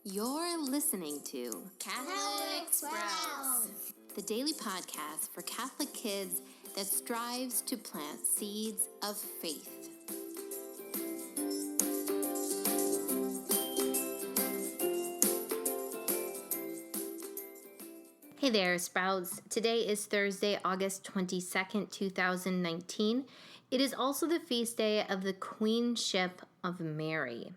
You're listening to Catholic Sprouts, the daily podcast for Catholic kids that strives to plant seeds of faith. Hey there, Sprouts. Today is Thursday, August 22nd, 2019. It is also the feast day of the Queenship of Mary.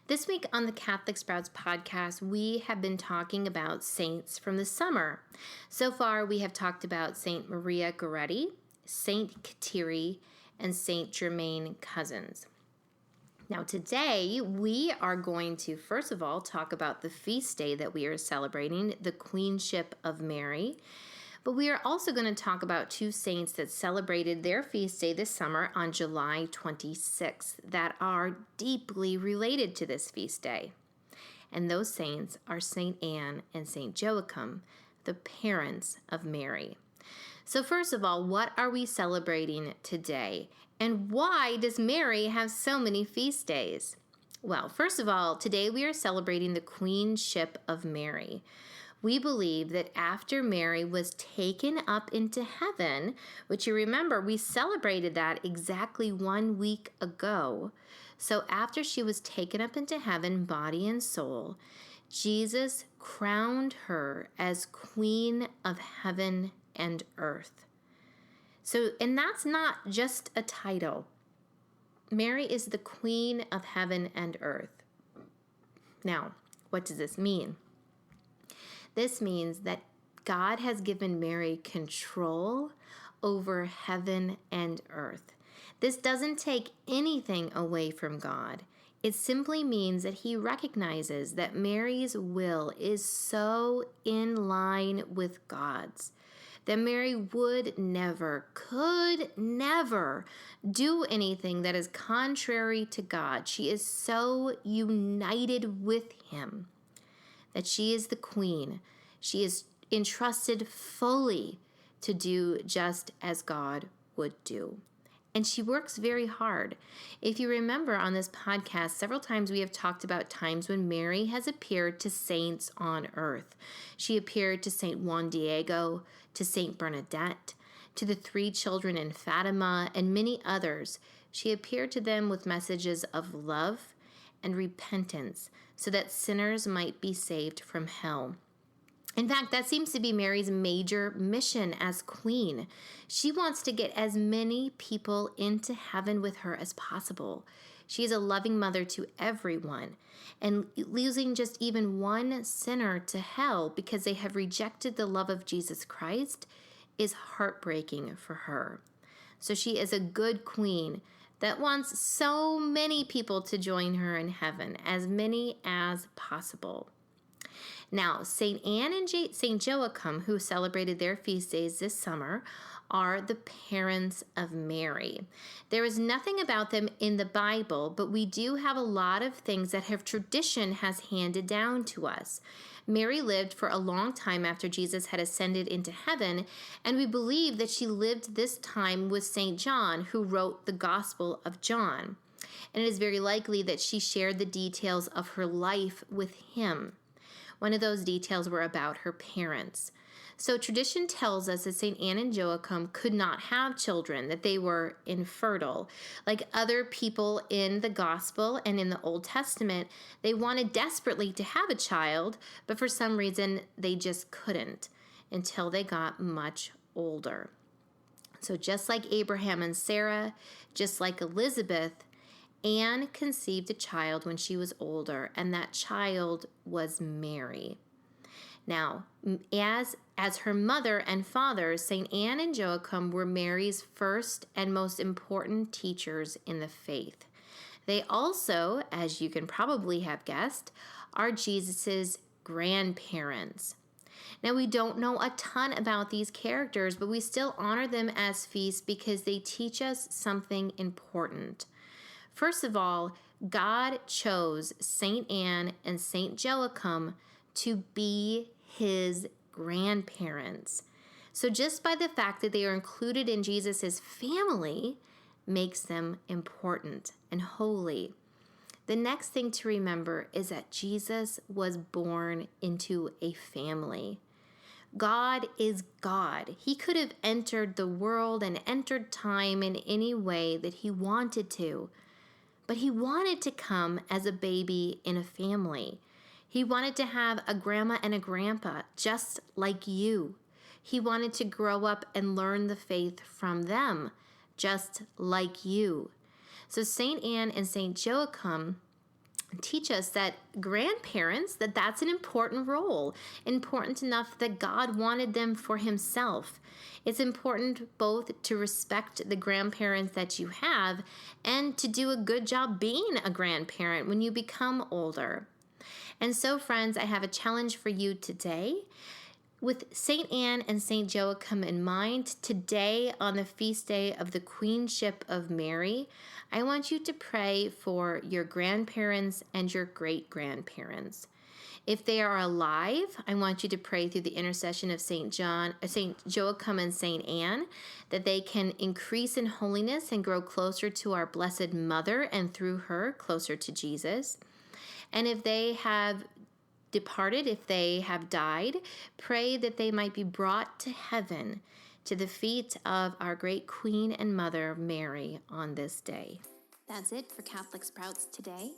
This week on the Catholic Sprouts podcast, we have been talking about saints from the summer. So far, we have talked about Saint Maria Goretti, Saint Kateri, and Saint Germain Cousins. Now today, we are going to, first of all, talk about the feast day that we are celebrating, the Queenship of Mary. But we are also going to talk about two saints that celebrated their feast day this summer on July 26th that are deeply related to this feast day. And those saints are Saint Anne and Saint Joachim, the parents of Mary. So first of all, what are we celebrating today? And why does Mary have so many feast days? Well, first of all, today we are celebrating the Queenship of Mary. We believe that after Mary was taken up into heaven, which you remember, we celebrated that exactly 1 week ago. So after she was taken up into heaven, body and soul, Jesus crowned her as Queen of heaven and earth. And that's not just a title. Mary is the Queen of heaven and earth. Now, what does this mean? This means that God has given Mary control over heaven and earth. This doesn't take anything away from God. It simply means that he recognizes that Mary's will is so in line with God's, that Mary would never, could never do anything that is contrary to God. She is so united with him that she is the queen. She is entrusted fully to do just as God would do. And she works very hard. If you remember on this podcast, several times we have talked about times when Mary has appeared to saints on earth. She appeared to Saint Juan Diego, to Saint Bernadette, to the 3 children in Fatima, and many others. She appeared to them with messages of love and repentance so that sinners might be saved from hell. In fact, that seems to be Mary's major mission as queen. She wants to get as many people into heaven with her as possible. She is a loving mother to everyone, and losing just even one sinner to hell because they have rejected the love of Jesus Christ is heartbreaking for her. So she is a good queen that wants so many people to join her in heaven, as many as possible. Now, Saint Anne and Saint Joachim, who celebrated their feast days this summer, are the parents of Mary. There is nothing about them in the Bible, but we do have a lot of things that tradition has handed down to us. Mary lived for a long time after Jesus had ascended into heaven, and we believe that she lived this time with Saint John, who wrote the Gospel of John. And it is very likely that she shared the details of her life with him. One of those details were about her parents. So tradition tells us that St. Anne and Joachim could not have children, that they were infertile. Like other people in the Gospel and in the Old Testament, they wanted desperately to have a child, but for some reason they just couldn't until they got much older. So just like Abraham and Sarah, just like Elizabeth, Anne conceived a child when she was older, and that child was Mary. Now, as her mother and father, St. Anne and Joachim were Mary's first and most important teachers in the faith. They also, as you can probably have guessed, are Jesus's grandparents. Now, we don't know a ton about these characters, but we still honor them as feasts because they teach us something important. First of all, God chose Saint Anne and Saint Joachim to be his grandparents. So just by the fact that they are included in Jesus' family makes them important and holy. The next thing to remember is that Jesus was born into a family. God is God. He could have entered the world and entered time in any way that he wanted to, but he wanted to come as a baby in a family. He wanted to have a grandma and a grandpa just like you. He wanted to grow up and learn the faith from them just like you. So St. Anne and St. Joachim teach us that grandparents, that's an important role, important enough that God wanted them for himself. It's important both to respect the grandparents that you have and to do a good job being a grandparent when you become older. And so, friends, I have a challenge for you today. With St. Anne and St. Joachim in mind, today on the feast day of the Queenship of Mary, I want you to pray for your grandparents and your great-grandparents. If they are alive, I want you to pray through the intercession of St. Joachim and St. Anne that they can increase in holiness and grow closer to our Blessed Mother and through her closer to Jesus. And if they have departed, if they have died, pray that they might be brought to heaven to the feet of our great Queen and Mother, Mary, on this day. That's it for Catholic Sprouts today.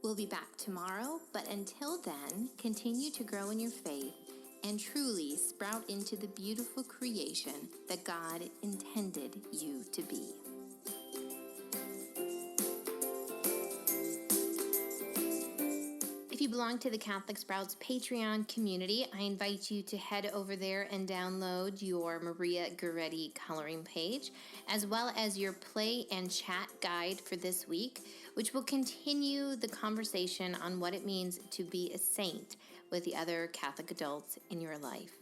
We'll be back tomorrow, but until then, continue to grow in your faith and truly sprout into the beautiful creation that God intended you to be. If you belong to the Catholic Sprouts Patreon community, I invite you to head over there and download your Maria Goretti coloring page, as well as your play and chat guide for this week, which will continue the conversation on what it means to be a saint with the other Catholic adults in your life.